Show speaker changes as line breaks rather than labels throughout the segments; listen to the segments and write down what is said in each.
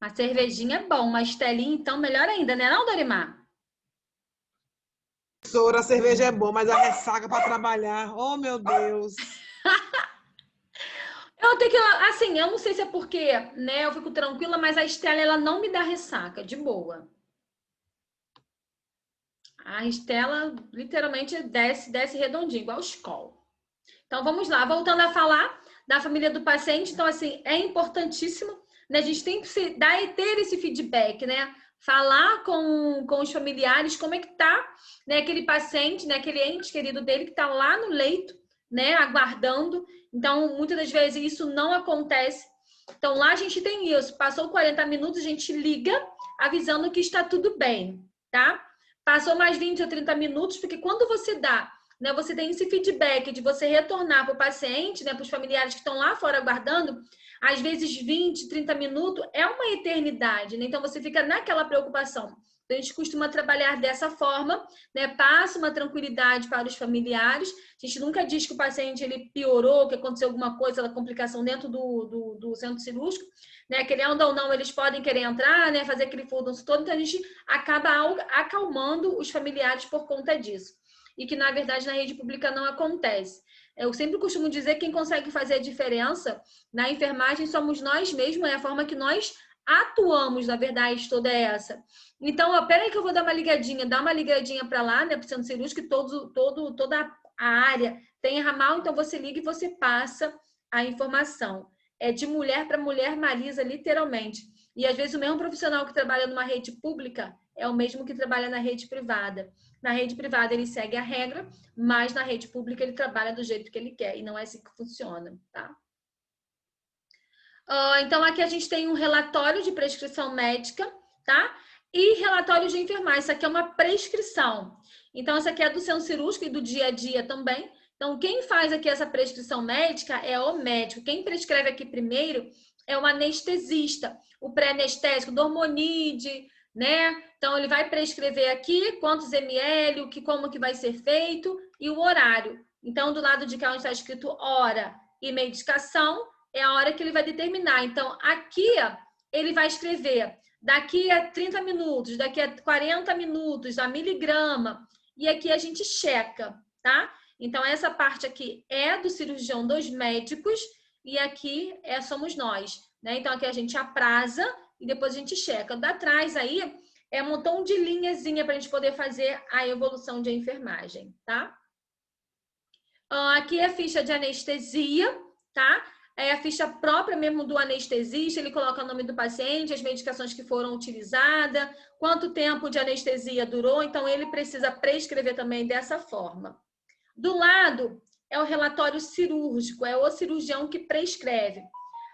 Uma cervejinha é bom, uma estelinha, então, melhor ainda, né, não, Dorimar?
Professora, a cerveja é boa, mas a ressaca para trabalhar, oh meu Deus.
Eu tenho que, assim, eu não sei se é porque, né, eu fico tranquila, mas a Estela, ela não me dá ressaca, de boa. A Estela, literalmente, desce redondinho, igual escola. Então, vamos lá. Voltando a falar da família do paciente. Então, assim, é importantíssimo, né? A gente tem que se dar e ter esse feedback, né? Falar com os familiares como é que tá, né? Aquele paciente, né? Aquele ente querido dele que tá lá no leito, né? Aguardando. Então, muitas das vezes isso não acontece. Então, lá a gente tem isso. Passou 40 minutos, a gente liga avisando que está tudo bem, tá? Passou mais 20 ou 30 minutos, porque quando você dá, né, você tem esse feedback de você retornar para o paciente, né, para os familiares que estão lá fora aguardando, às vezes 20, 30 minutos é uma eternidade, né? Então você fica naquela preocupação. Então, a gente costuma trabalhar dessa forma, né? Passa uma tranquilidade para os familiares. A gente nunca diz que o paciente ele piorou, que aconteceu alguma coisa, uma complicação dentro do centro cirúrgico, né? Querendo ou não, eles podem querer entrar, né? Fazer aquele furdunço todo, então a gente acaba acalmando os familiares por conta disso. E que, na verdade, na rede pública não acontece. Eu sempre costumo dizer que quem consegue fazer a diferença na enfermagem somos nós mesmos, é a forma que nós atuamos, na verdade, toda essa. Então, ó, peraí que eu vou dar uma ligadinha, dá uma ligadinha para lá, né, para o centro cirúrgico, que toda a área tem ramal, então você liga e você passa a informação. É de mulher para mulher, Marisa, literalmente. E às vezes o mesmo profissional que trabalha numa rede pública é o mesmo que trabalha na rede privada. Na rede privada ele segue a regra, mas na rede pública ele trabalha do jeito que ele quer e não é assim que funciona, tá? Então aqui a gente tem um relatório de prescrição médica, tá? E relatório de enfermagem. Isso aqui é uma prescrição. Então, isso aqui é do centro cirúrgico e do dia a dia também. Então, quem faz aqui essa prescrição médica é o médico. Quem prescreve aqui primeiro é o anestesista, o pré-anestésico, dormonide, né? Então, ele vai prescrever aqui quantos ml, o que, como que vai ser feito e o horário. Então, do lado de cá onde está escrito hora e medicação, é a hora que ele vai determinar. Então, aqui ele vai escrever daqui a 30 minutos, daqui a 40 minutos, a miligrama. E aqui a gente checa, tá? Então, essa parte aqui é do cirurgião dos médicos e aqui somos nós, né? Então, aqui a gente apraza e depois a gente checa. Da trás aí é um montão de linhazinha para a gente poder fazer a evolução de enfermagem, tá? Aqui é a ficha de anestesia, tá? É a ficha própria mesmo do anestesista, ele coloca o nome do paciente, as medicações que foram utilizadas, quanto tempo de anestesia durou, então ele precisa prescrever também dessa forma. Do lado é o relatório cirúrgico, é o cirurgião que prescreve.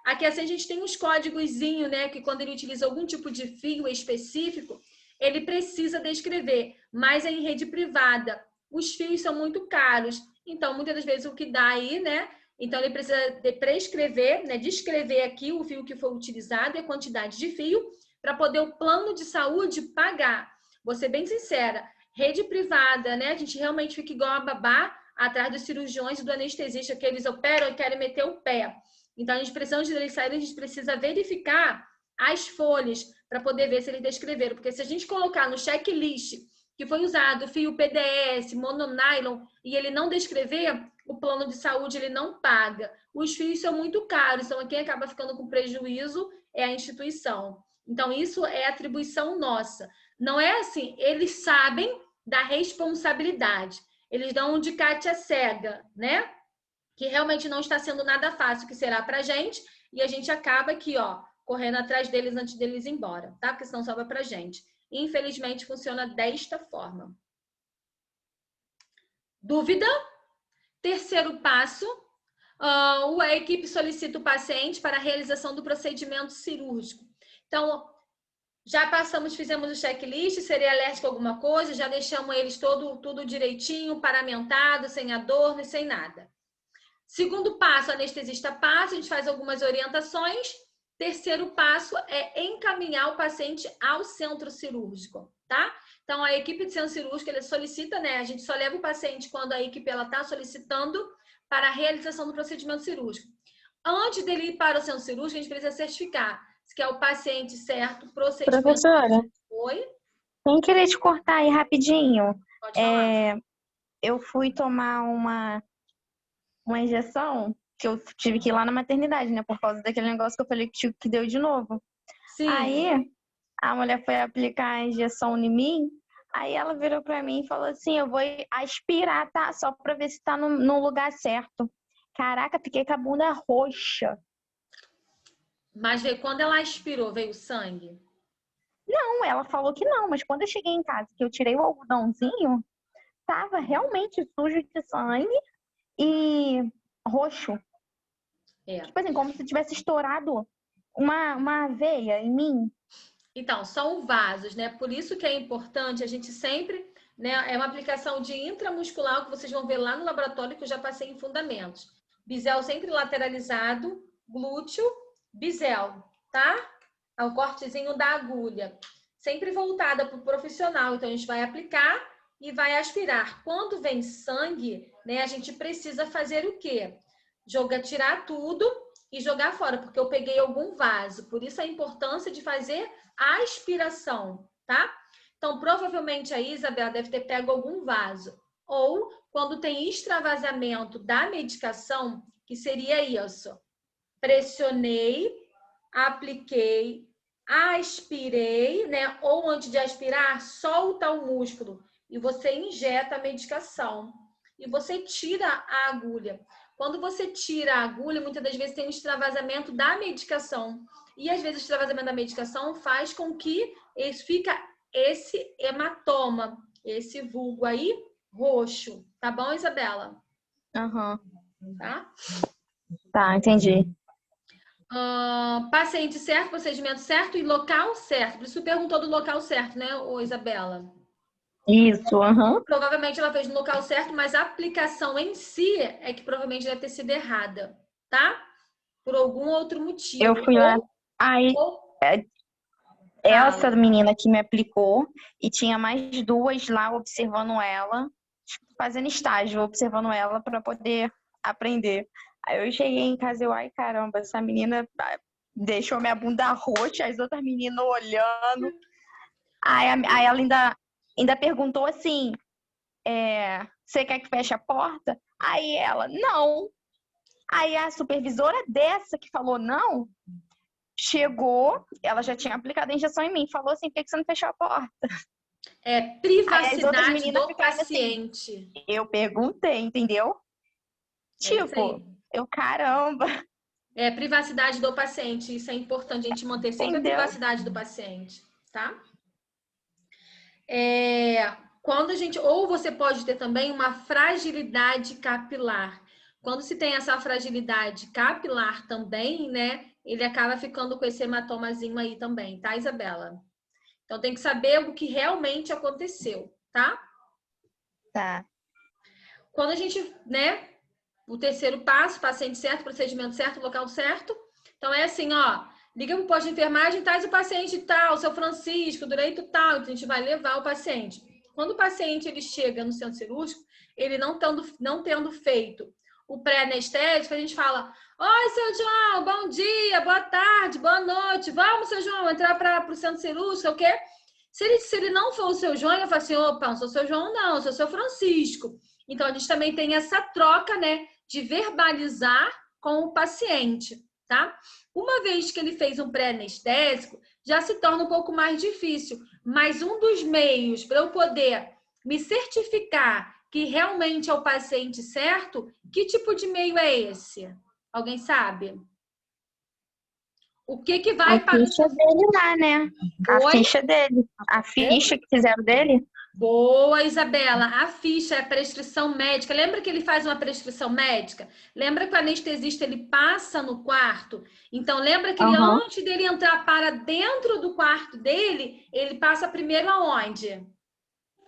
Aqui assim a gente tem uns códigozinhos, né, que quando ele utiliza algum tipo de fio específico, ele precisa descrever, mas é em rede privada. Os fios são muito caros, então muitas das vezes o que dá aí, né, então ele precisa de prescrever, né, descrever aqui o fio que foi utilizado e a quantidade de fio para poder o plano de saúde pagar. Vou ser bem sincera, rede privada, né, a gente realmente fica igual a babá atrás dos cirurgiões e do anestesista, que eles operam e querem meter o pé. Então, a gente precisa, antes deles saírem, a gente precisa verificar as folhas para poder ver se eles descreveram. Porque se a gente colocar no checklist que foi usado fio PDS, mononylon, e ele não descrever, o plano de saúde ele não paga. Os fios são muito caros, então quem acaba ficando com prejuízo é a instituição. Então, isso é atribuição nossa. Não é assim, eles sabem da responsabilidade. Eles dão um de Kátia cega, né? Que realmente não está sendo nada fácil, que será pra gente, e a gente acaba aqui, ó, correndo atrás deles antes deles ir embora, tá? Porque senão sobra pra gente. Infelizmente, funciona desta forma. Dúvida? Terceiro passo, a equipe solicita o paciente para a realização do procedimento cirúrgico. Então, já passamos, fizemos o checklist, seria alérgico a alguma coisa, já deixamos eles tudo direitinho, paramentado, sem adorno e sem nada. Segundo passo, o anestesista passa, a gente faz algumas orientações. Terceiro passo é encaminhar o paciente ao centro cirúrgico, tá? Então, a equipe de centro cirúrgico, ele solicita, né? A gente só leva o paciente quando a equipe está solicitando para a realização do procedimento cirúrgico. Antes dele ir para o centro cirúrgico, a gente precisa certificar Se quer o paciente certo, procedimento.
Professora,
Oi?
sem querer te cortar aí rapidinho,
Pode falar.
eu fui tomar uma injeção que eu tive que ir lá na maternidade, né? Por causa daquele negócio que eu falei que deu de novo.
Sim.
Aí a mulher foi aplicar a injeção em mim, aí ela virou pra mim e falou assim, eu vou aspirar, tá? Só pra ver se tá no lugar certo. Caraca, fiquei com a bunda roxa.
Mas quando ela aspirou, veio sangue?
Não, ela falou que não, mas quando eu cheguei em casa, que eu tirei o algodãozinho, tava realmente sujo de sangue e roxo. Tipo assim, como se tivesse estourado uma veia em mim.
Então, são vasos, né? Por isso que é importante a gente sempre, né? É uma aplicação de intramuscular que vocês vão ver lá no laboratório que eu já passei em fundamentos. Bisel sempre lateralizado, glúteo, bisel, tá? É o cortezinho da agulha. Sempre voltada para o profissional. Então, a gente vai aplicar e vai aspirar. Quando vem sangue, né? A gente precisa fazer o quê? Tirar tudo e jogar fora, porque eu peguei algum vaso. Por isso a importância de fazer a aspiração, tá? Então, provavelmente a Isabel deve ter pego algum vaso. Ou quando tem extravasamento da medicação, que seria isso. Pressionei, apliquei, aspirei, né? Ou antes de aspirar, solta o músculo e você injeta a medicação. E você tira a agulha. Quando você tira a agulha, muitas das vezes tem um extravasamento da medicação. E às vezes o extravasamento da medicação faz com que fica esse hematoma, esse vulgo aí roxo. Tá bom, Isabela?
Aham.
Tá?
Tá, entendi.
Paciente certo, procedimento certo e local certo. Por isso perguntou do local certo, né, ô Isabela?
Isso, aham.
Provavelmente ela fez no local certo, mas a aplicação em si é que provavelmente deve ter sido errada, tá? Por algum outro motivo.
Eu fui lá. Aí, essa menina que me aplicou e tinha mais duas lá observando ela, fazendo estágio, observando ela para poder aprender. Aí eu cheguei em casa e eu, ai caramba, essa menina deixou minha bunda roxa, as outras meninas olhando. Aí ela ainda perguntou assim, você quer que feche a porta? Aí ela, não. Aí a supervisora dessa que falou não, chegou, ela já tinha aplicado a injeção em mim, falou assim, por que você não fechou a porta?
É privacidade do paciente.
Assim, eu perguntei, entendeu? Tipo, caramba.
É privacidade do paciente, isso é importante a gente manter sempre a privacidade do paciente, tá? Quando a gente, ou você pode ter também uma fragilidade capilar. Quando se tem essa fragilidade capilar também, né? Ele acaba ficando com esse hematomazinho aí também, tá, Isabela? Então tem que saber o que realmente aconteceu, tá?
Tá.
Quando a gente, né? O terceiro passo, paciente certo, procedimento certo, local certo. Então é assim, ó. Liga pro posto de enfermagem, traz o paciente tal, seu Francisco, direito tal. Então a gente vai levar o paciente. Quando o paciente ele chega no centro cirúrgico, ele não tendo feito o pré-anestésico, a gente fala: oi, seu João, bom dia, boa tarde, boa noite. Vamos, seu João, entrar para o centro cirúrgico, o quê? Se ele não for o seu João, ele fala assim: opa, não sou o seu João, não, sou o seu Francisco. Então a gente também tem essa troca, né, de verbalizar com o paciente, tá? Uma vez que ele fez um pré-anestésico, já se torna um pouco mais difícil. Mas um dos meios para eu poder me certificar que realmente é o paciente certo, que tipo de meio é esse? Alguém sabe? O que vai
para... A ficha dele lá, né? A ficha dele. A ficha que fizeram dele.
Boa, Isabela. A ficha é a prescrição médica. Lembra que ele faz uma prescrição médica? Lembra que o anestesista ele passa no quarto? Então, lembra que ele, antes dele entrar para dentro do quarto dele, ele passa primeiro aonde?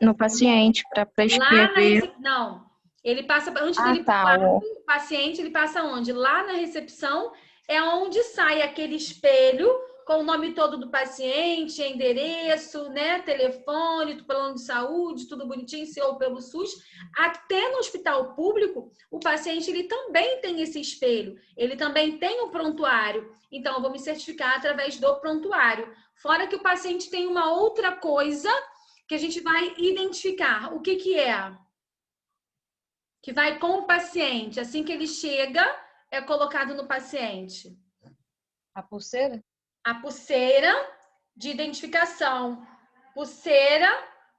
No paciente, para prescrever.
Não. Ele passa, antes dele para o paciente, ele passa onde? Lá na recepção é onde sai aquele espelho com o nome todo do paciente, endereço, né, telefone, plano de saúde, tudo bonitinho, se ou pelo SUS. Até no hospital público, o paciente ele também tem esse espelho, ele também tem o prontuário. Então, eu vou me certificar através do prontuário. Fora que o paciente tem uma outra coisa que a gente vai identificar. O que que é? Que vai com o paciente. Assim que ele chega, é colocado no paciente.
A pulseira?
A pulseira de identificação. Pulseira,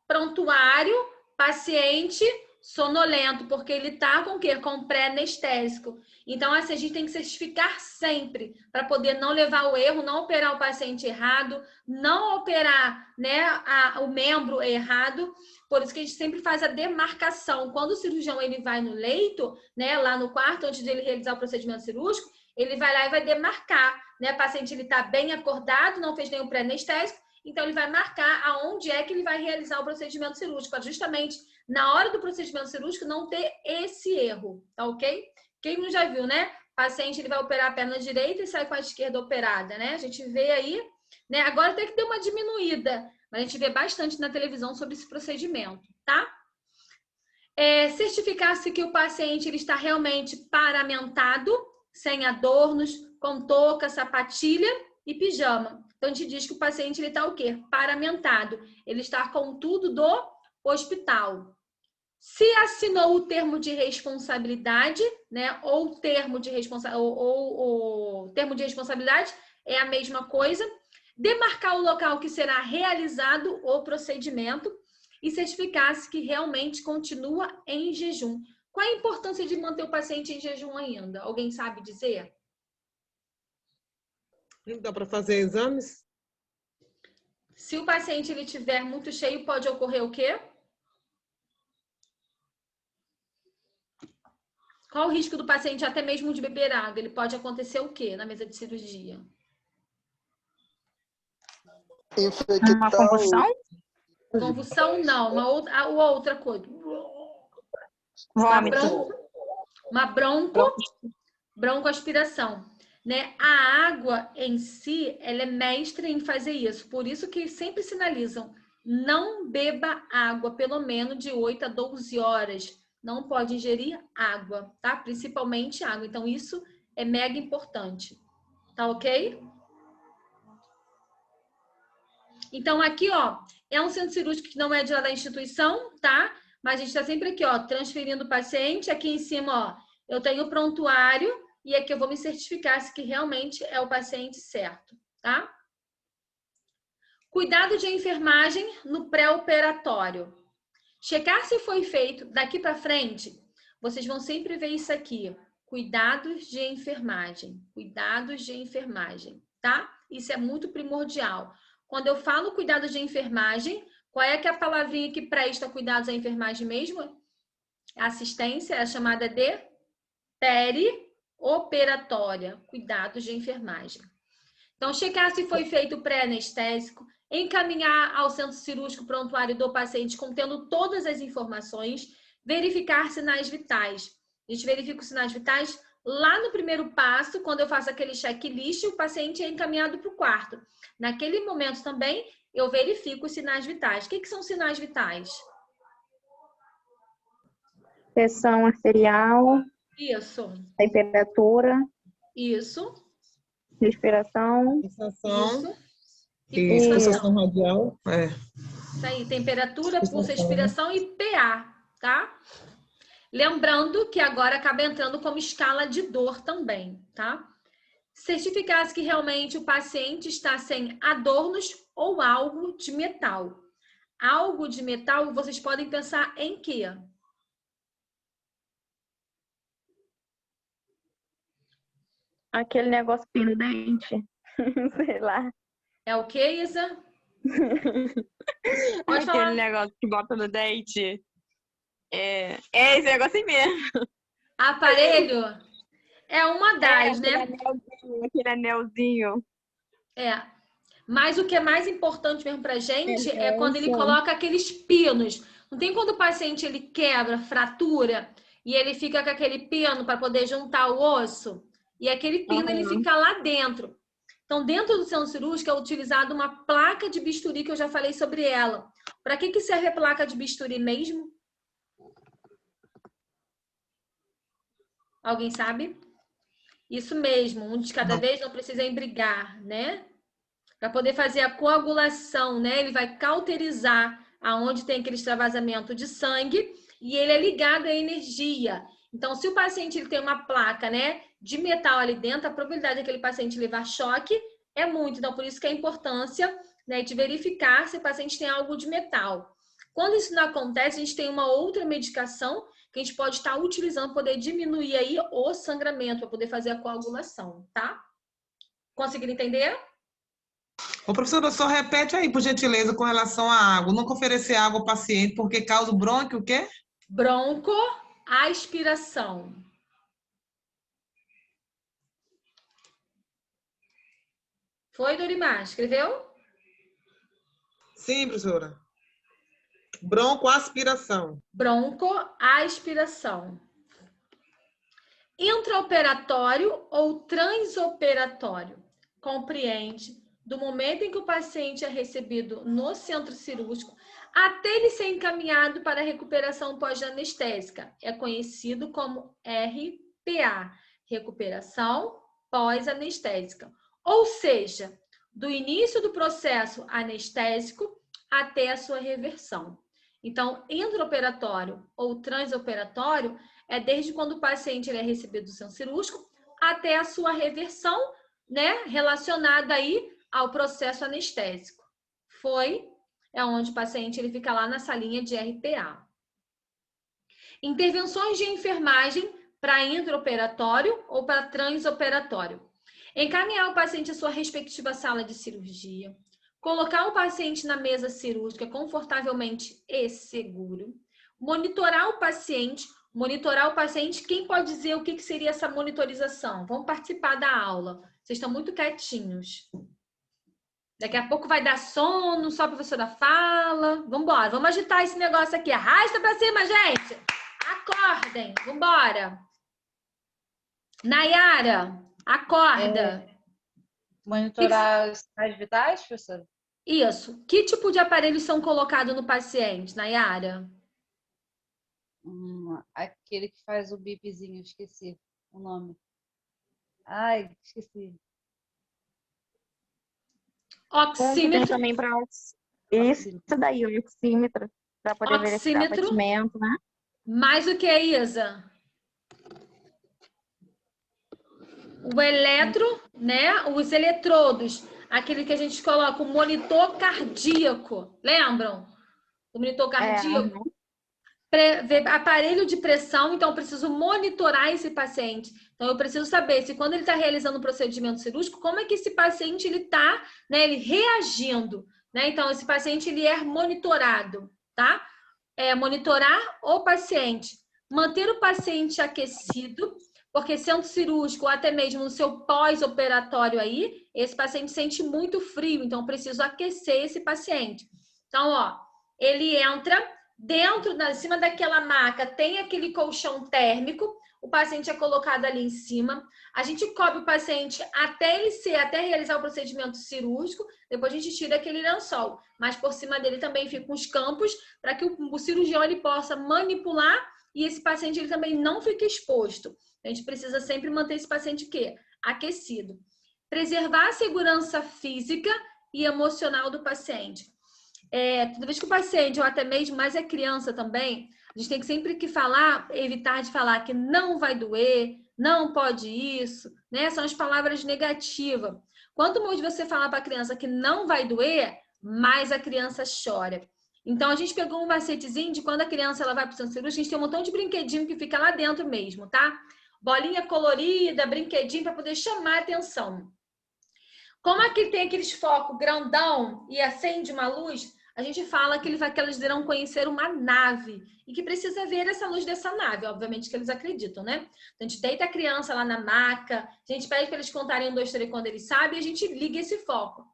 prontuário, paciente sonolento, porque ele tá com o quê? Com pré-anestésico. Então, assim, a gente tem que certificar sempre para poder não levar o erro, não operar o paciente errado, não operar, né, o membro errado. Por isso que a gente sempre faz a demarcação. Quando o cirurgião ele vai no leito, né, lá no quarto, antes de ele realizar o procedimento cirúrgico, ele vai lá e vai demarcar, né? O paciente ele está bem acordado, não fez nenhum pré-anestésico, então ele vai marcar aonde é que ele vai realizar o procedimento cirúrgico, para justamente na hora do procedimento cirúrgico não ter esse erro, tá ok? Quem não já viu, né? O paciente ele vai operar a perna direita e sai com a esquerda operada, né? A gente vê aí, né? Agora tem que ter uma diminuída, mas a gente vê bastante na televisão sobre esse procedimento, tá? Certificar-se que o paciente ele está realmente paramentado, sem adornos, com touca, sapatilha e pijama. Então, a gente diz que o paciente ele está o quê? Paramentado. Ele está com tudo do hospital. Se assinou o termo de responsabilidade, né? Ou o termo de responsabilidade é a mesma coisa. Demarcar o local que será realizado o procedimento e certificar-se que realmente continua em jejum. Qual a importância de manter o paciente em jejum ainda? Alguém sabe dizer?
Dá para fazer exames?
Se o paciente ele tiver muito cheio, pode ocorrer o quê? Qual o risco do paciente até mesmo de beber água? Ele pode acontecer o quê na mesa de cirurgia?
Uma convulsão?
Convulsão não, uma outra coisa.
Vômito.
Uma broncoaspiração, né? A água em si, ela é mestra em fazer isso. Por isso que sempre sinalizam, não beba água, pelo menos de 8 a 12 horas. Não pode ingerir água, tá? Principalmente água. Então, isso é mega importante. Tá ok? Então, aqui, ó, é um centro cirúrgico que não é de lá da instituição, tá? Mas a gente tá sempre aqui, ó, transferindo o paciente. Aqui em cima, ó, eu tenho o prontuário e aqui eu vou me certificar se que realmente é o paciente certo, tá? Cuidado de enfermagem no pré-operatório. Checar se foi feito daqui para frente, vocês vão sempre ver isso aqui. Cuidados de enfermagem. Cuidados de enfermagem, tá? Isso é muito primordial. Quando eu falo cuidado de enfermagem, qual é que é a palavrinha que presta cuidados à enfermagem mesmo? Assistência é chamada de perioperatória. Cuidados de enfermagem. Então, checar se foi feito pré-anestésico, encaminhar ao centro cirúrgico prontuário do paciente contendo todas as informações, verificar sinais vitais. A gente verifica os sinais vitais lá no primeiro passo, quando eu faço aquele checklist, o paciente é encaminhado para o quarto. Naquele momento também, eu verifico os sinais vitais. O que são sinais vitais?
Pressão arterial.
Isso.
Temperatura.
Isso.
Respiração.
Pulsação.
E
Pulsação radial.
Isso aí, temperatura, pulso, respiração e PA, tá? Lembrando que agora acaba entrando como escala de dor também, tá? Certificar-se que realmente o paciente está sem adornos ou algo de metal. Algo de metal, vocês podem pensar em quê?
Aquele negócio no dente. Sei lá.
É o quê, Isa? Pode
Aquele
falar.
negócio que bota no dente. É esse negócio aí mesmo.
Aparelho é uma das, né?
Aquele anelzinho.
Mas o que é mais importante mesmo pra gente é quando ele coloca aqueles pinos. Não tem quando o paciente ele quebra, fratura e ele fica com aquele pino para poder juntar o osso e aquele pino ele fica lá dentro. Então, dentro do centro cirúrgico é utilizada uma placa de bisturi, que eu já falei sobre ela. Para que serve a placa de bisturi mesmo? Alguém sabe? Isso mesmo, um de cada
Não.
vez, não precisa embrigar, né? Para poder fazer a coagulação, né? Ele vai cauterizar aonde tem aquele extravasamento de sangue e ele é ligado à energia. Então, se o paciente ele tem uma placa, né, de metal ali dentro, a probabilidade daquele paciente levar choque é muito. Então, por isso que a importância, né, de verificar se o paciente tem algo de metal. Quando isso não acontece, a gente tem uma outra medicação que a gente pode estar utilizando para poder diminuir aí o sangramento, para poder fazer a coagulação, tá? Conseguiram entender?
Ô, professora, só repete aí, por gentileza, com relação à água. Nunca oferecer água ao paciente porque causa bronquio, o quê?
Broncoaspiração. Foi, Dorimar? Escreveu?
Sim, professora. Broncoaspiração.
Broncoaspiração. Intraoperatório ou transoperatório. Compreende do momento em que o paciente é recebido no centro cirúrgico até ele ser encaminhado para a recuperação pós-anestésica. É conhecido como RPA, recuperação pós-anestésica. Ou seja, do início do processo anestésico até a sua reversão. Então, intraoperatório ou transoperatório é desde quando o paciente ele é recebido do centro cirúrgico até a sua reversão, né, relacionada aí ao processo anestésico. É onde o paciente ele fica lá na salinha de RPA. Intervenções de enfermagem para intraoperatório ou para transoperatório. Encaminhar o paciente à sua respectiva sala de cirurgia. Colocar o paciente na mesa cirúrgica confortavelmente e seguro. Monitorar o paciente. Quem pode dizer o que seria essa monitorização? Vamos participar da aula. Vocês estão muito quietinhos. Daqui a pouco vai dar sono, só a professora fala. Vamos embora, vamos agitar esse negócio aqui. Arrasta pra cima, gente. Acordem, vamos embora. Nayara, acorda.
Monitorar os sinais vitais, professora?
Isso. Que tipo de aparelhos são colocados no paciente, Nayara?
Aquele que faz o bipzinho, esqueci o nome. Ai, esqueci.
Oxímetro.
Também para isso daí, o oxímetro, para poder verificar o
Oxímetro.
batimento, né?
Mais o que, Isa? O eletro, né? Os eletrodos. Aquele que a gente coloca, o monitor cardíaco. Lembram? O monitor cardíaco. Aparelho de pressão, então eu preciso monitorar esse paciente. Então eu preciso saber se quando ele está realizando o procedimento cirúrgico, como é que esse paciente ele está, né, ele reagindo, né? Então esse paciente ele é monitorado, tá? Monitorar o paciente, manter o paciente aquecido, porque centro cirúrgico ou até mesmo no seu pós-operatório aí, esse paciente sente muito frio, então eu preciso aquecer esse paciente. Então, ó, ele entra em cima daquela maca, tem aquele colchão térmico, o paciente é colocado ali em cima, a gente cobre o paciente até realizar o procedimento cirúrgico, depois a gente tira aquele lençol, mas por cima dele também ficam os campos para que o cirurgião ele possa manipular e esse paciente ele também não fique exposto. A gente precisa sempre manter esse paciente o quê? Aquecido. Preservar a segurança física e emocional do paciente. Toda vez que o paciente, ou até mesmo, mas é criança também, a gente tem que sempre que falar, evitar de falar que não vai doer, não pode isso, né? São as palavras negativas. Quanto mais você falar para a criança que não vai doer, mais a criança chora. Então, a gente pegou um macetezinho de quando a criança ela vai para o centro cirúrgico, a gente tem um montão de brinquedinho que fica lá dentro mesmo, tá? Bolinha colorida, brinquedinho para poder chamar a atenção. Como aqui tem aqueles focos grandão e acende uma luz, a gente fala que eles irão conhecer uma nave e que precisa ver essa luz dessa nave, obviamente que eles acreditam, né? A gente deita a criança lá na maca, a gente pede para eles contarem 1, 2, 3 quando eles sabem e a gente liga esse foco.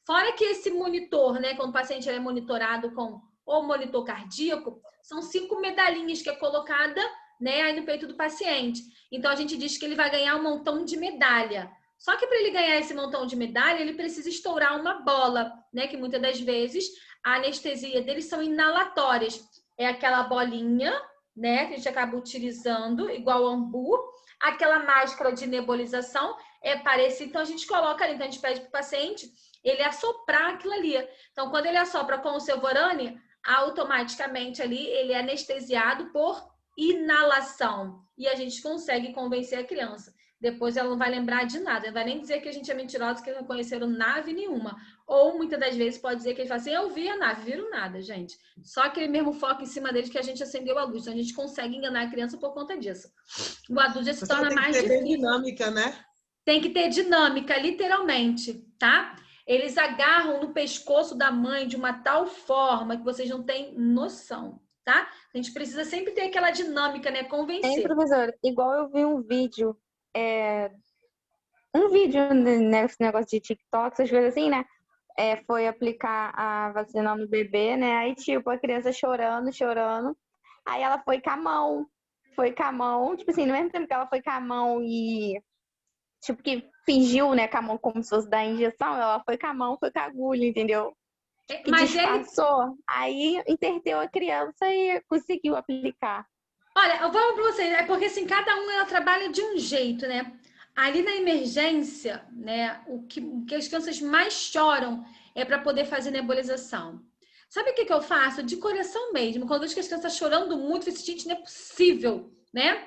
Fora que esse monitor, né, quando o paciente é monitorado com o monitor cardíaco, são 5 medalhinhas que é colocada, né, aí no peito do paciente. Então a gente diz que ele vai ganhar um montão de medalha. Só que para ele ganhar esse montão de medalha, ele precisa estourar uma bola, né? Que muitas das vezes a anestesia deles são inalatórias. É aquela bolinha, né? Que a gente acaba utilizando, igual o ambu. Aquela máscara de nebulização é parecida. Então, a gente coloca ali. Então, a gente pede para o paciente ele assoprar aquilo ali. Então, quando ele assopra com o Sevoflurane, automaticamente ali ele é anestesiado por inalação. E a gente consegue convencer a criança. Depois ela não vai lembrar de nada. Não vai nem dizer que a gente é mentirosa, que não conheceram nave nenhuma. Ou muitas das vezes pode dizer que ele fala assim, eu vi a nave, viram nada, gente. Só aquele mesmo foco em cima deles que a gente acendeu a luz. Então a gente consegue enganar a criança por conta disso. O adulto já se torna mais difícil.
Tem que ter dinâmica, né?
Tem que ter dinâmica, literalmente, tá? Eles agarram no pescoço da mãe de uma tal forma que vocês não têm noção, tá? A gente precisa sempre ter aquela dinâmica, né? Convencer.
Professor, igual eu vi um vídeo, nesse negócio de TikTok, essas coisas assim, né? Foi aplicar a vacina no bebê, né? Aí, tipo, a criança chorando. Aí ela foi com a mão, tipo assim, no mesmo tempo que ela foi com a mão e, tipo, que fingiu, né, com a mão como se fosse dar injeção, ela foi com a mão, foi com a agulha, entendeu? Que
Mas
disfarçou. Aí interteu a criança e conseguiu aplicar.
Olha, eu vou para vocês, porque assim, cada um ela trabalha de um jeito, né? Ali na emergência, né, o que as crianças mais choram é para poder fazer nebulização. Sabe o que eu faço? De coração mesmo. Quando eu vejo que as crianças estão chorando muito, eu falo, gente, não é possível, né?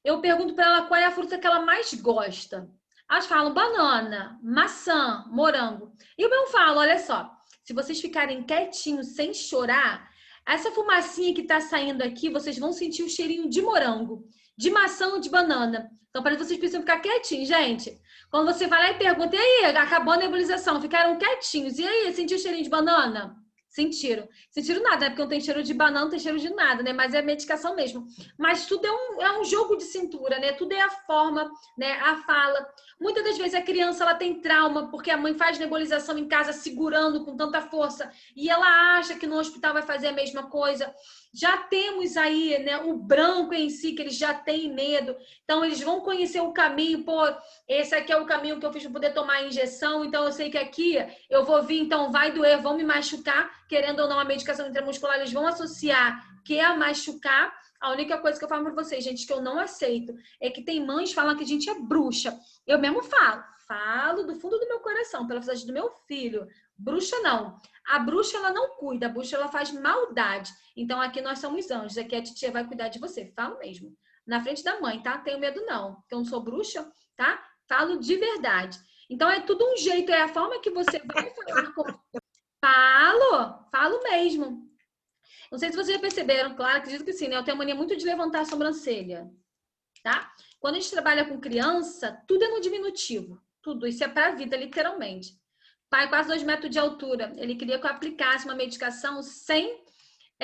Eu pergunto para ela qual é a fruta que ela mais gosta. Elas falam banana, maçã, morango. E eu mesmo falo, olha só, se vocês ficarem quietinhos, sem chorar, essa fumacinha que tá saindo aqui, vocês vão sentir o cheirinho de morango, de maçã ou de banana. Então, para vocês precisam ficar quietinhos, gente. Quando você vai lá e pergunta, e aí, acabou a nebulização, ficaram quietinhos. E aí, sentiu o cheirinho de banana? Sentiram. Sentiram nada, né? Porque não tem cheiro de banana, não tem cheiro de nada, né? Mas é medicação mesmo. Mas tudo é um jogo de cintura, né? Tudo é a forma, né? A fala. Muitas das vezes a criança, ela tem trauma porque a mãe faz nebulização em casa segurando com tanta força e ela acha que no hospital vai fazer a mesma coisa. Já temos aí, né, o branco em si, que eles já têm medo. Então, eles vão conhecer o caminho. Pô, esse aqui é o caminho que eu fiz para poder tomar a injeção. Então, eu sei que aqui eu vou vir, então vai doer, vão me machucar. Querendo ou não, a medicação intramuscular, eles vão associar que é machucar. A única coisa que eu falo para vocês, gente, que eu não aceito, é que tem mães que falam que a gente é bruxa. Eu mesmo falo do fundo do meu coração, pela felicidade do meu filho. Bruxa não. A bruxa, ela não cuida, a bruxa, ela faz maldade. Então, aqui nós somos anjos, aqui a titia vai cuidar de você. Falo mesmo. Na frente da mãe, tá? Tenho medo não, porque eu não sou bruxa, tá? Falo de verdade. Então, é tudo um jeito, é a forma que você vai falar com... Falo mesmo. Não sei se vocês já perceberam, claro, acredito que sim, né? Eu tenho mania muito de levantar a sobrancelha, tá? Quando a gente trabalha com criança, tudo é no diminutivo. Tudo. Isso é para a vida, literalmente. Pai, quase 2 metros de altura. Ele queria que eu aplicasse uma medicação sem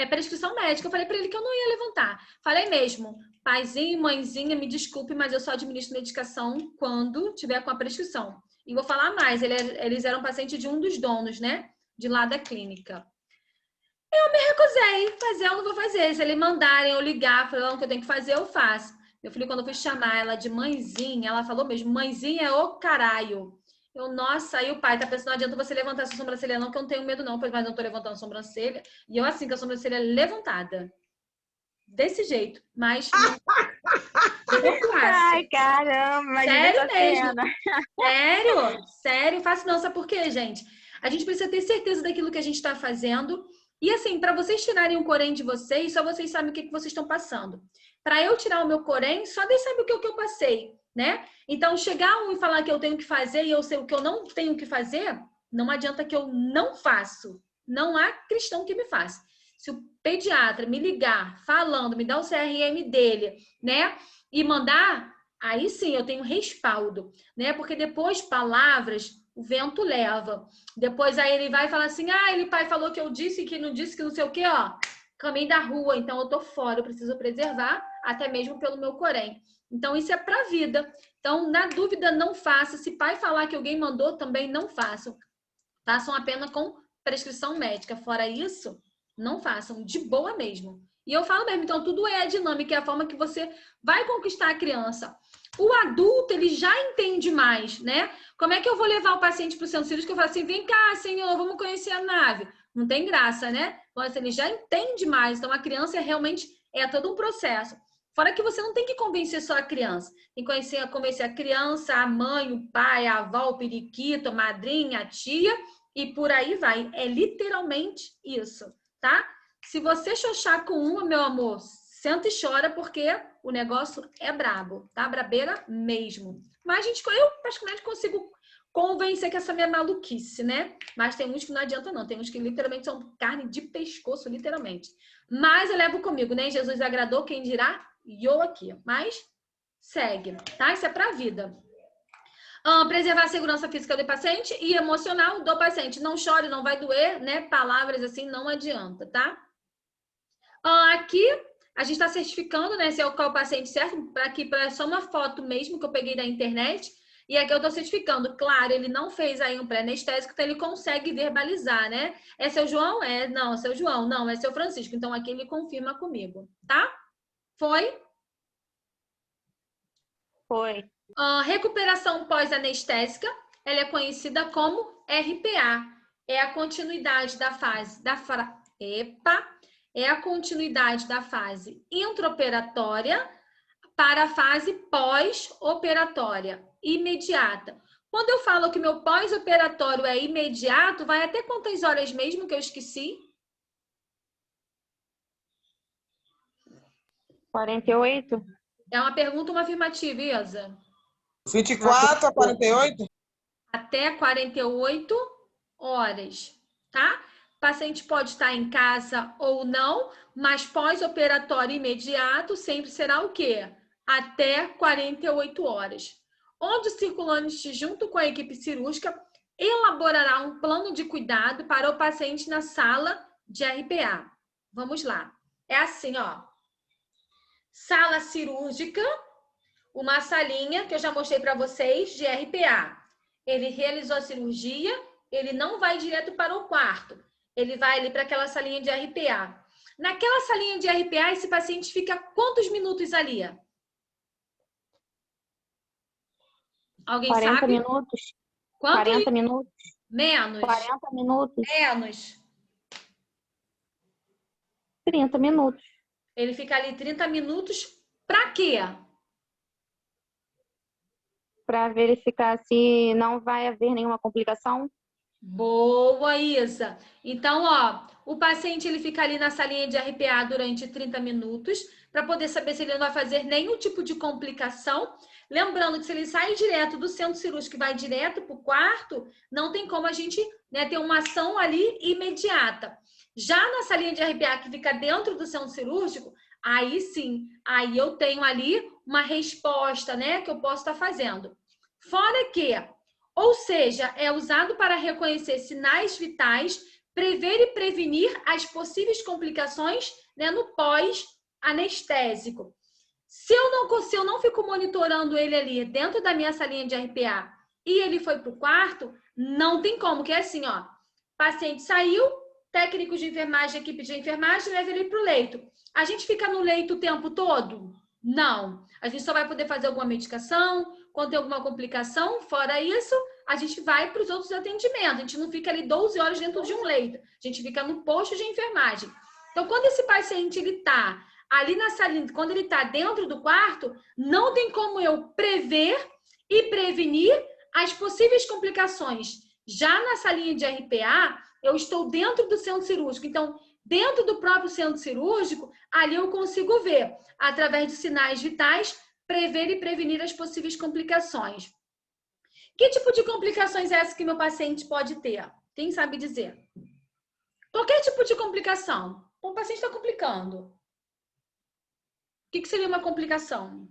prescrição médica. Eu falei para ele que eu não ia levantar. Falei mesmo, paizinho, mãezinha, me desculpe, mas eu só administro medicação quando tiver com a prescrição. E vou falar mais, eles eram pacientes de um dos donos, né? De lá da clínica. Eu me recusei. Fazer, eu não vou fazer. Se eles mandarem eu ligar, falando que eu tenho que fazer, eu faço. Meu filho, quando eu fui chamar ela de mãezinha, ela falou mesmo, mãezinha é o caralho. Eu, nossa, aí o pai tá pensando, não adianta você levantar essa sobrancelha não, que eu não tenho medo não, mas eu não tô levantando a sobrancelha. E eu assim, com a sobrancelha levantada. Desse jeito, mas... eu faço.
Ai, caramba!
Sério mesmo. Sério, faço não. Sabe por quê, gente? A gente precisa ter certeza daquilo que a gente está fazendo. E assim, para vocês tirarem um corém de vocês, só vocês sabem o que vocês estão passando. Para eu tirar o meu corém, só Deus sabe o que eu passei, né? Então, chegar um e falar que eu tenho que fazer e eu sei o que eu não tenho que fazer, não adianta que eu não faço. Não há cristão que me faça. Se o pediatra me ligar falando, me dar o CRM dele, né? E mandar, aí sim eu tenho respaldo, né? Porque depois palavras o vento leva. Depois aí ele vai falar assim, ele pai falou que eu disse, que não disse, que não sei o quê, ó. Caminho da rua, então eu tô fora, eu preciso preservar, até mesmo pelo meu corém. Então isso é pra vida. Então, na dúvida, não faça. Se pai falar que alguém mandou, também não façam. Façam apenas com prescrição médica. Fora isso, não façam. De boa mesmo. E eu falo mesmo, então tudo é a dinâmica, é a forma que você vai conquistar a criança. O adulto, ele já entende mais, né? Como é que eu vou levar o paciente para o centro cirúrgico? Eu falo assim, vem cá, senhor, vamos conhecer a nave. Não tem graça, né? Mas ele já entende mais. Então, a criança realmente é todo um processo. Fora que você não tem que convencer só a criança. Tem que convencer a criança, a mãe, o pai, a avó, o periquito, a madrinha, a tia, e por aí vai. É literalmente isso, tá? Se você xoxar com uma, meu amor, senta e chora, porque o negócio é brabo, tá? Brabeira mesmo. Mas eu praticamente consigo convencer que essa minha maluquice, né? Mas tem uns que não adianta não. Tem uns que literalmente são carne de pescoço, literalmente. Mas eu levo comigo, né? Jesus agradou, quem dirá? E eu aqui. Mas segue, tá? Isso é pra vida. Preservar a segurança física do paciente e emocional do paciente. Não chore, não vai doer, né? Palavras assim não adianta, tá? Aqui a gente está certificando, né? Se é o qual o paciente certo, para aqui para só uma foto mesmo que eu peguei da internet. E aqui eu estou certificando. Claro, ele não fez aí um pré-anestésico, então ele consegue verbalizar, né? É seu João? Não, é seu João. Não, é seu Francisco. Então aqui ele confirma comigo, tá? Foi?
Foi.
Recuperação pós-anestésica, ela é conhecida como RPA. É a continuidade da fase é a continuidade da fase intraoperatória para a fase pós-operatória, imediata. Quando eu falo que meu pós-operatório é imediato, vai até quantas horas mesmo que eu esqueci?
48?
É uma pergunta, uma afirmativa, Isa?
24 a 48?
Até 48 horas, tá? O paciente pode estar em casa ou não, mas pós-operatório imediato sempre será o quê? Até 48 horas. Onde o circulante, junto com a equipe cirúrgica, elaborará um plano de cuidado para o paciente na sala de RPA. Vamos lá. É assim, ó. Sala cirúrgica, uma salinha que eu já mostrei para vocês de RPA. Ele realizou a cirurgia, ele não vai direto para o quarto. Ele vai ali para aquela salinha de RPA. Naquela salinha de RPA, esse paciente fica quantos minutos ali? Alguém
40
sabe?
minutos.
Quanto?
40 minutos.
Menos.
40 minutos.
Menos.
30 minutos.
Ele fica ali 30 minutos para quê?
Para verificar se não vai haver nenhuma complicação.
Boa, Isa. Então, ó, o paciente ele fica ali na salinha de RPA durante 30 minutos para poder saber se ele não vai fazer nenhum tipo de complicação. Lembrando que se ele sai direto do centro cirúrgico e vai direto para o quarto, não tem como a gente, né, ter uma ação ali imediata. Já na salinha de RPA que fica dentro do centro cirúrgico, aí sim, aí eu tenho ali uma resposta, né, que eu posso estar fazendo. Fora que, ou seja, é usado para reconhecer sinais vitais, prever e prevenir as possíveis complicações, né, no pós-anestésico. Se eu não fico monitorando ele ali dentro da minha salinha de RPA e ele foi para o quarto, não tem como, que é assim, ó, paciente saiu, técnico de enfermagem, equipe de enfermagem, leva ele para o leito. A gente fica no leito o tempo todo? Não. A gente só vai poder fazer alguma medicação, quando tem alguma complicação. Fora isso, a gente vai para os outros atendimentos. A gente não fica ali 12 horas dentro de um leito. A gente fica no posto de enfermagem. Então, quando esse paciente ele está ali na salinha, quando ele está dentro do quarto, não tem como eu prever e prevenir as possíveis complicações. Já na salinha de RPA, eu estou dentro do centro cirúrgico. Então, dentro do próprio centro cirúrgico, ali eu consigo ver, através de sinais vitais, prever e prevenir as possíveis complicações. Que tipo de complicações é essa que meu paciente pode ter? Quem sabe dizer? Qualquer tipo de complicação. O paciente está complicando. O que seria uma complicação?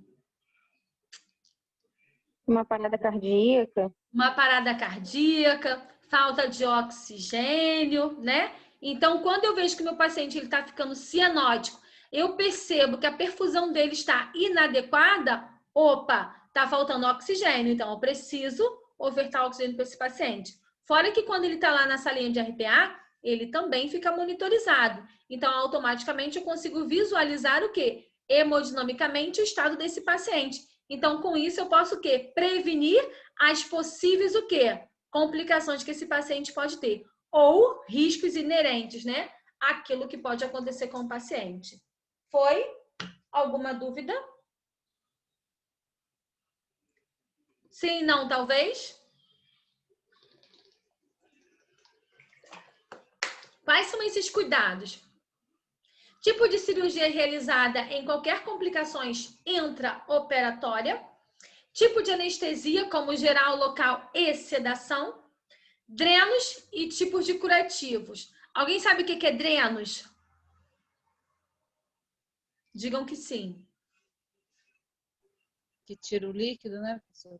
Uma parada cardíaca.
Uma parada cardíaca, falta de oxigênio, né? Então, quando eu vejo que meu paciente está ficando cianótico, eu percebo que a perfusão dele está inadequada, opa, está faltando oxigênio, então eu preciso ofertar oxigênio para esse paciente. Fora que quando ele está lá na salinha de RPA, ele também fica monitorizado. Então, automaticamente, eu consigo visualizar o quê? Hemodinamicamente, o estado desse paciente. Então, com isso, eu posso o quê? Prevenir as possíveis o quê? Complicações que esse paciente pode ter. Ou riscos inerentes, né? Aquilo que pode acontecer com o paciente. Foi? Alguma dúvida? Sim, não, talvez? Quais são esses cuidados? Tipo de cirurgia realizada em qualquer complicações intraoperatória. Tipo de anestesia, como geral, local e sedação. Drenos e tipos de curativos. Alguém sabe o que é drenos? Digam que sim.
Que tira o líquido, né, professor?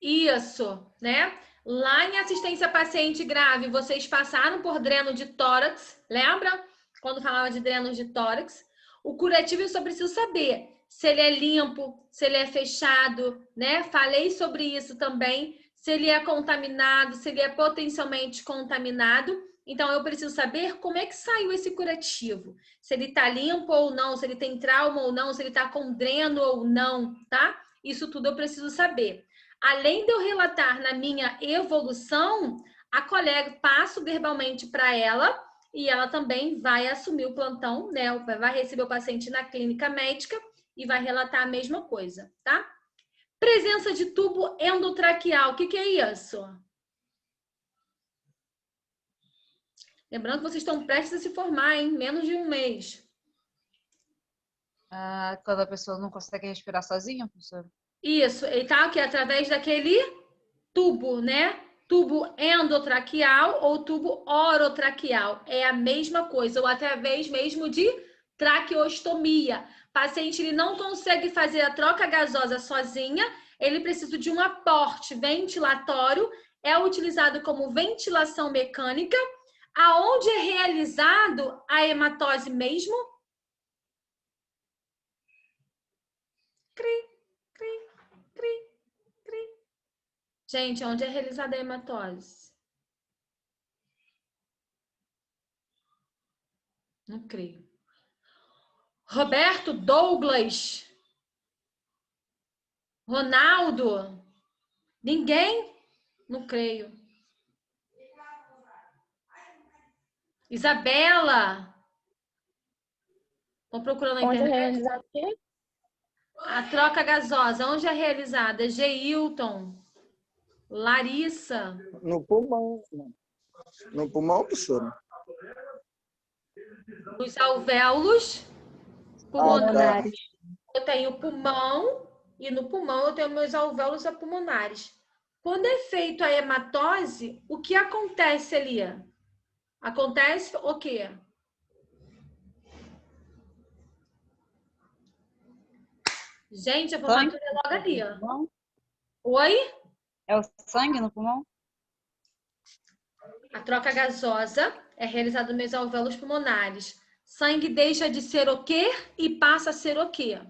Isso, né? Lá em assistência a paciente grave, vocês passaram por dreno de tórax, lembra? Quando falava de dreno de tórax. O curativo eu só preciso saber se ele é limpo, se ele é fechado, né? Falei sobre isso também. Se ele é contaminado, se ele é potencialmente contaminado. Então, eu preciso saber como é que saiu esse curativo. Se ele tá limpo ou não, se ele tem trauma ou não, se ele tá com dreno ou não, tá? Isso tudo eu preciso saber. Além de eu relatar na minha evolução, a colega passo verbalmente para ela e ela também vai assumir o plantão, né? Vai receber o paciente na clínica médica e vai relatar a mesma coisa, tá? Presença de tubo endotraqueal, o que é isso? Lembrando que vocês estão prestes a se formar, hein? Menos de um mês.
Quando a pessoa não consegue respirar sozinha, professor?
Isso, ele tá aqui através daquele tubo, né? Tubo endotraqueal ou tubo orotraqueal. É a mesma coisa, ou através mesmo de traqueostomia. O paciente ele não consegue fazer a troca gasosa sozinha, ele precisa de um aporte ventilatório, é utilizado como ventilação mecânica, aonde é realizado a hematose mesmo. Cri, cri, cri, cri. Gente, onde é realizada a hematose? Não creio. Roberto, Douglas, Ronaldo, ninguém? Não creio. Isabela, estou procurando na
Onde é
internet.
realizado o quê?
A troca gasosa, onde é realizada? Geilton, Larissa.
No pulmão. No pulmão, professora?
Os alvéolos
Pulmonares.
Eu tenho pulmão e no pulmão eu tenho meus alvéolos pulmonares. Quando é feito a hematose, o que acontece ali? Acontece o quê? Gente, a formatura é logo ali, ó.
Pulmão?
Oi?
É o sangue no pulmão?
A troca gasosa é realizada nos meus alvéolos pulmonares. Sangue deixa de ser o quê e passa a ser o quê?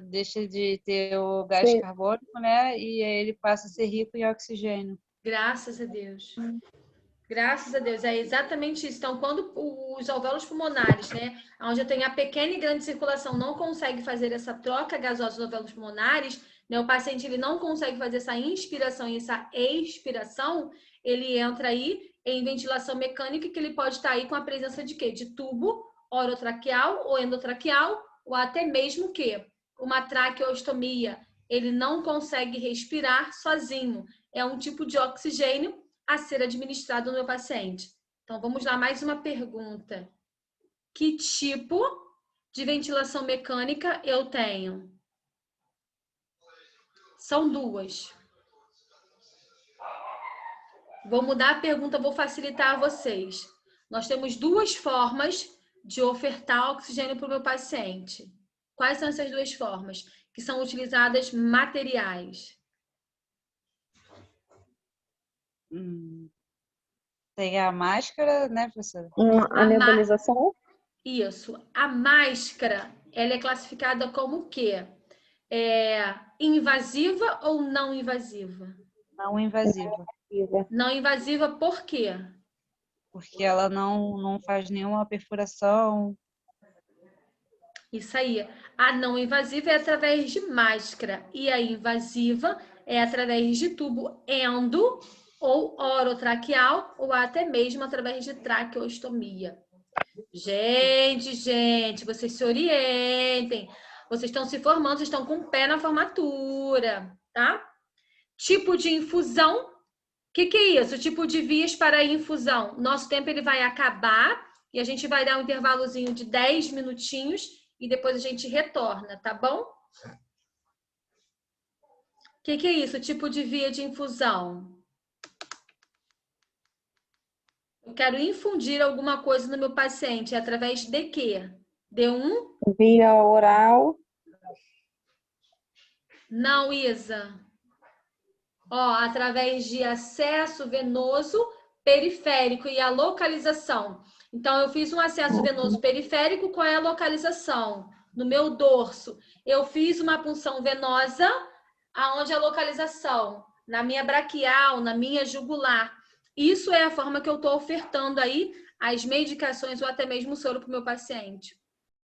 Deixa de ter o gás
Sim.
carbônico, né? E aí ele passa a ser rico em oxigênio.
Graças a Deus. Graças a Deus, é exatamente isso. Então, quando os alvéolos pulmonares, né, onde eu tenho a pequena e grande circulação, não consegue fazer essa troca gasosa dos alvéolos pulmonares, né, o paciente ele não consegue fazer essa inspiração e essa expiração, ele entra aí em ventilação mecânica, que ele pode estar aí com a presença de quê? De tubo orotraqueal ou endotraqueal, ou até mesmo que uma traqueostomia. Ele não consegue respirar sozinho. É um tipo de oxigênio a ser administrado no meu paciente. Então, vamos lá, mais uma pergunta. Que tipo de ventilação mecânica eu tenho? São duas. Vou mudar a pergunta, vou facilitar a vocês. Nós temos duas formas de ofertar oxigênio para o meu paciente. Quais são essas duas formas? Que são utilizadas materiais.
Tem a máscara, né, professora?
A nebulização?
Isso. A máscara, ela é classificada como o quê? Invasiva ou não invasiva?
Não invasiva.
Não invasiva por quê?
porque ela não faz nenhuma perfuração.
Isso aí. A não invasiva é através de máscara e a invasiva é através de tubo endo ou orotraqueal ou até mesmo através de traqueostomia. Gente, vocês se orientem. Vocês estão se formando, vocês estão com o pé na formatura, tá? Tipo de infusão. O que é isso? Tipo de vias para infusão. Nosso tempo ele vai acabar e a gente vai dar um intervalozinho de 10 minutinhos e depois a gente retorna, tá bom? O que é isso? Tipo de via de infusão. Eu quero infundir alguma coisa no meu paciente. Através de quê? D1?
Via oral.
Não, Isa. Ó, através de acesso venoso periférico e a localização. Então, eu fiz um acesso venoso periférico, qual é a localização? No meu dorso. Eu fiz uma punção venosa, aonde é a localização? Na minha braquial, na minha jugular. Isso é a forma que eu estou ofertando aí as medicações ou até mesmo o soro para o meu paciente.